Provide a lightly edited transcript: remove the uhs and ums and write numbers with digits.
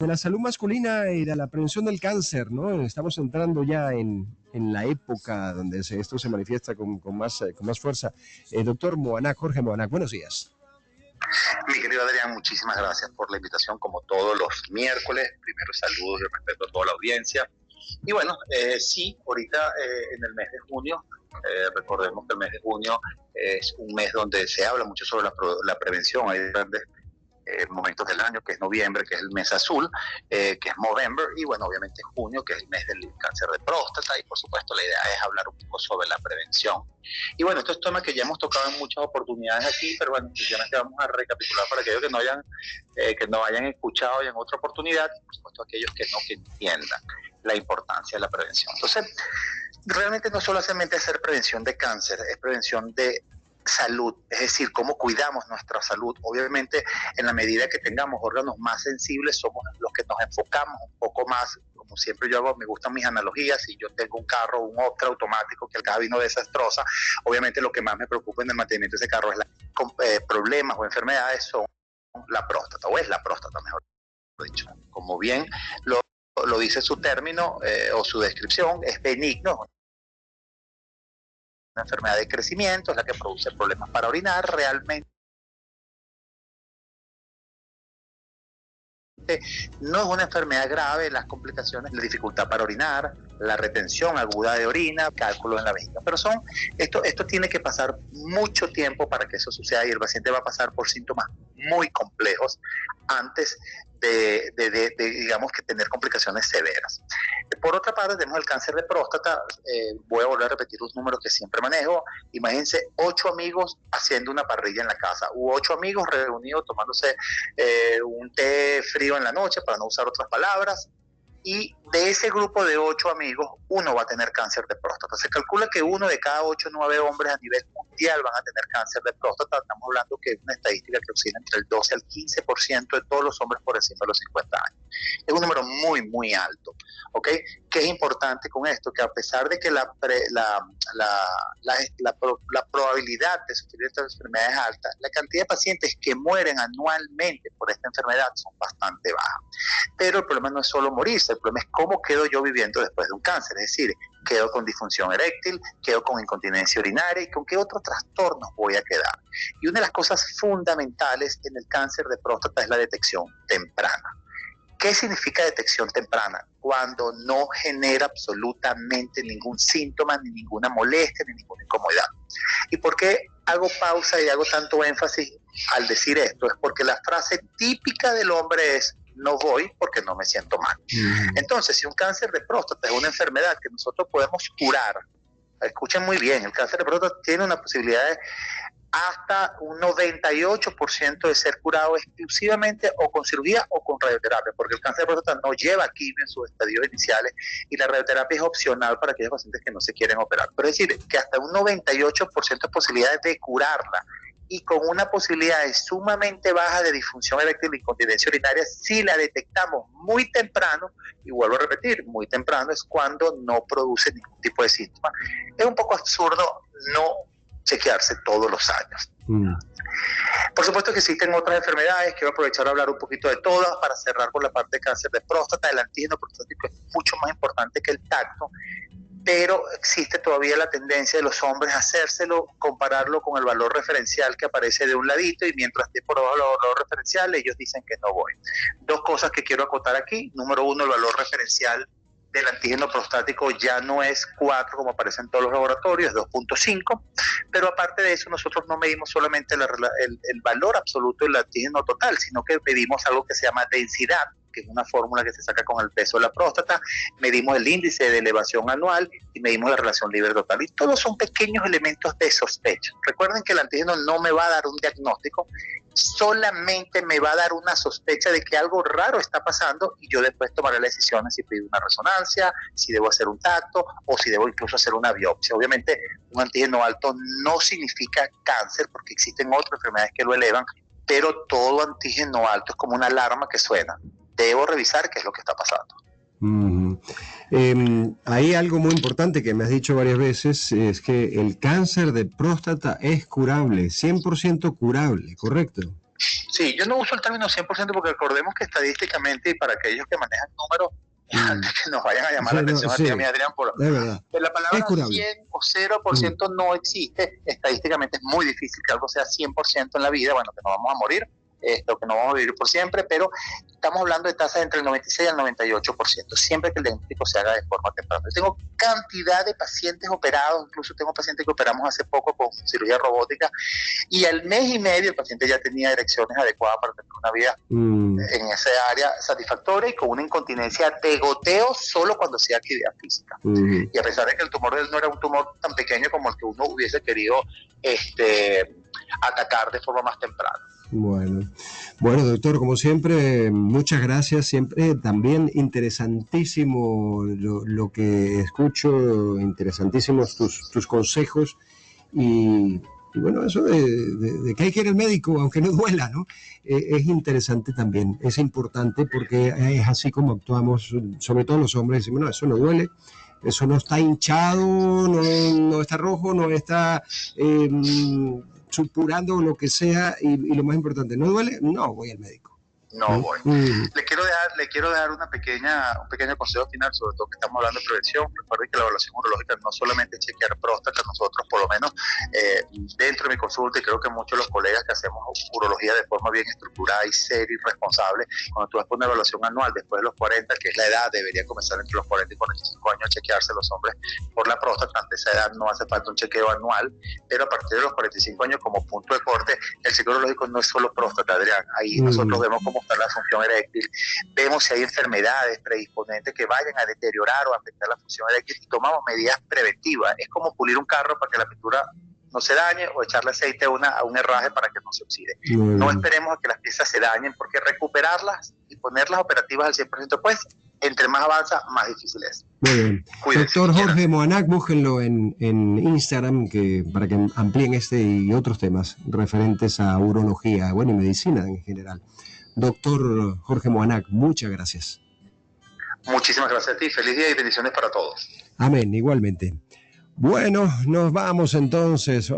de la salud masculina y de la prevención del cáncer, ¿no? Estamos entrando ya en la época donde esto se manifiesta con más fuerza. Doctor Moanac, Jorge Moanac, buenos días. Mi querido Adrián, muchísimas gracias por la invitación, como todos los miércoles. Primero saludos y respeto a toda la audiencia. Y bueno, sí, ahorita en el mes de junio, recordemos que el mes de junio es un mes donde se habla mucho sobre la prevención. Hay grandes momentos del año, que es noviembre, que es el mes azul, que es Movember, y bueno, obviamente junio, que es el mes del cáncer de próstata, y por supuesto la idea es hablar un poco sobre la prevención. Y bueno, estos temas que ya hemos tocado en muchas oportunidades aquí, pero bueno, cuestiones que vamos a recapitular para aquellos que no hayan escuchado ya en otra oportunidad, y por supuesto aquellos que entiendan la importancia de la prevención. Entonces, realmente no solamente hacer prevención de cáncer, es prevención de salud, es decir, cómo cuidamos nuestra salud. Obviamente, en la medida que tengamos órganos más sensibles, somos los que nos enfocamos un poco más. Como siempre yo hago, me gustan mis analogías. Si yo tengo un carro, un Optra automático, que el carro vino desastrosa, obviamente lo que más me preocupa en el mantenimiento de ese carro es problemas o enfermedades son la próstata, o es la próstata, mejor dicho. Como bien lo dice su término o su descripción, es benigno. Una enfermedad de crecimiento, es la que produce problemas para orinar. Realmente no es una enfermedad grave, las complicaciones, la dificultad para orinar, la retención aguda de orina, cálculos en la vejiga, pero esto tiene que pasar mucho tiempo para que eso suceda, y el paciente va a pasar por síntomas muy complejos antes de digamos que tener complicaciones severas. Por otra parte, tenemos el cáncer de próstata. Voy a volver a repetir los números que siempre manejo. Imagínense 8 amigos haciendo una parrilla en la casa, u 8 amigos reunidos tomándose un té frío en la noche, para no usar otras palabras, y de ese grupo de 8 amigos, uno va a tener cáncer de próstata. Se calcula que 1 de cada 8 o 9 hombres a nivel mundial van a tener cáncer de próstata. Estamos hablando que es una estadística que oscila entre el 12 al 15% de todos los hombres por encima de los 50 años. Es un número muy, muy alto, ¿ok? ¿Qué es importante con esto? Que a pesar de que la probabilidad de sufrir esta enfermedad es alta, la cantidad de pacientes que mueren anualmente por esta enfermedad son bastante bajas. Pero el problema no es solo morirse, el problema es cómo quedo yo viviendo después de un cáncer. Es decir, quedo con disfunción eréctil, quedo con incontinencia urinaria, y con qué otros trastornos voy a quedar. Y una de las cosas fundamentales en el cáncer de próstata es la detección temprana. ¿Qué significa detección temprana? Cuando no genera absolutamente ningún síntoma, ni ninguna molestia, ni ninguna incomodidad. ¿Y por qué hago pausa y hago tanto énfasis al decir esto? Es porque la frase típica del hombre es: no voy porque no me siento mal. Entonces, si un cáncer de próstata es una enfermedad que nosotros podemos curar, escuchen muy bien, el cáncer de próstata tiene una posibilidad de hasta un 98% de ser curado exclusivamente o con cirugía o con radioterapia, porque el cáncer de próstata no lleva quimio en sus estadios iniciales, y la radioterapia es opcional para aquellos pacientes que no se quieren operar. Pero es decir, que hasta un 98% de posibilidades de curarla, y con una posibilidad sumamente baja de disfunción eréctil e incontinencia urinaria si la detectamos muy temprano. Y vuelvo a repetir, muy temprano es cuando no produce ningún tipo de síntoma. Es un poco absurdo no chequearse todos los años. Por supuesto que existen otras enfermedades. Quiero aprovechar a hablar un poquito de todas para cerrar con la parte de cáncer de próstata. El antígeno prostático es mucho más importante que el tacto, pero existe todavía la tendencia de los hombres a hacérselo, compararlo con el valor referencial que aparece de un ladito, y mientras esté por abajo el valor referencial, ellos dicen que no voy. Dos cosas que quiero acotar aquí. Número uno, el valor referencial del antígeno prostático ya no es 4 como aparece en todos los laboratorios, es 2.5, pero aparte de eso nosotros no medimos solamente el valor absoluto del antígeno total, sino que medimos algo que se llama densidad, que es una fórmula que se saca con el peso de la próstata. Medimos el índice de elevación anual y medimos la relación libre total, y todos son pequeños elementos de sospecha. Recuerden que el antígeno no me va a dar un diagnóstico, solamente me va a dar una sospecha de que algo raro está pasando, y yo después tomaré la decisión si pido una resonancia, si debo hacer un tacto o si debo incluso hacer una biopsia. Obviamente un antígeno alto no significa cáncer, porque existen otras enfermedades que lo elevan, pero todo antígeno alto es como una alarma que suena. Debo revisar qué es lo que está pasando. Hay algo muy importante que me has dicho varias veces, es que el cáncer de próstata es curable, 100% curable, ¿correcto? Sí, yo no uso el término 100% porque recordemos que estadísticamente, y para aquellos que manejan números, antes que nos vayan a llamar la atención a ti y a mí, Adrián, la palabra 100 o 0% no existe. Estadísticamente es muy difícil que algo sea 100% en la vida, bueno, que no vamos a morir, que no vamos a vivir por siempre, pero estamos hablando de tasas entre el 96 y el 98%, siempre que el diagnóstico se haga de forma temprana. Yo tengo cantidad de pacientes operados, incluso tengo pacientes que operamos hace poco con cirugía robótica, y al mes y medio el paciente ya tenía erecciones adecuadas para tener una vida en esa área satisfactoria y con una incontinencia de goteo solo cuando hacía actividad física. Y a pesar de que el tumor de él no era un tumor tan pequeño como el que uno hubiese querido atacar de forma más temprana. Bueno, doctor, como siempre, muchas gracias. Siempre también interesantísimo lo que escucho, interesantísimos tus consejos y bueno, eso de que hay que ir al médico, aunque no duela, ¿no? Es interesante también, es importante porque es así como actuamos, sobre todo los hombres, decimos, no, eso no duele, eso no está hinchado, no está rojo, no está supurando lo que sea, y lo más importante, ¿no duele? No, voy al médico. No voy. Le quiero dar un pequeño consejo final, sobre todo que estamos hablando de prevención. Recuerden que la evaluación urológica no solamente es chequear próstata, nosotros por lo menos dentro de mi consulta, y creo que muchos de los colegas que hacemos urología de forma bien estructurada y seria y responsable, cuando tú haces una evaluación anual después de los 40, que es la edad, debería comenzar entre los 40 y 45 años a chequearse los hombres por la próstata. Ante esa edad no hace falta un chequeo anual, pero a partir de los 45 años como punto de corte, el chequeo urológico no es solo próstata, Adrián. Ahí nosotros vemos cómo está la función eréctil, vemos si hay enfermedades predisponentes que vayan a deteriorar o afectar la función eréctil y tomamos medidas preventivas. Es como pulir un carro para que la pintura no se dañe o echarle aceite a un herraje para que no se oxide. No esperemos a que las piezas se dañen, porque recuperarlas y ponerlas operativas al 100%, pues entre más avanza, más difícil es. Muy bien. Cuídense, doctor Jorge Moanac, búsquenlo en Instagram para que amplíen este y otros temas referentes a urología, bueno, y medicina en general. Doctor Jorge Moanac, muchas gracias. Muchísimas gracias a ti, feliz día y bendiciones para todos. Amén, igualmente. Bueno, nos vamos entonces.